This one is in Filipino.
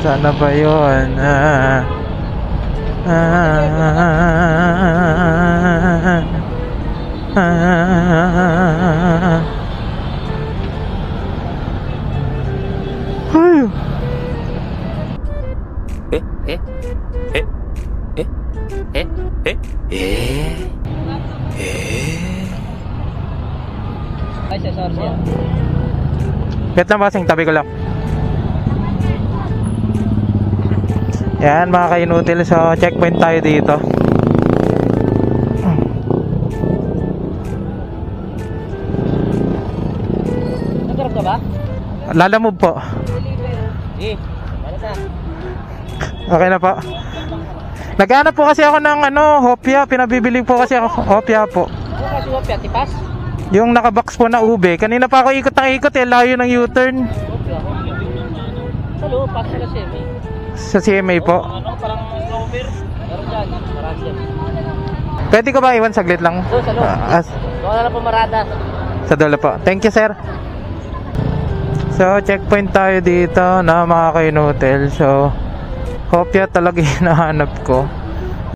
Sana ba yun? Ay, sorry siya. Wait lang bossing, tabi ko lang. Yan mga ka-inutil, so checkpoint tayo dito. Nagkarap ka ba? Lalamove po. Eh, ano na? Okay na po. Naghanap po kasi ako ng hopya. Pinabibili po kasi ako hopya po. Ano kasi wapya? Tipas? Yung nakabox po na ube. Kanina pa ako ikot ng ikot layo ng U-turn. Wapya. Sa loob, pasok na siya. Sa CMA po. Ano, parang clover. Meron dyan, marami dyan. Pwede ko ba iwan saglit lang? Doon, sa loob. Doon na lang pumarada. Sa dulo po. Thank you sir. So checkpoint tayo dito na mga ka-inutil. So hopya talaga hinahanap ko.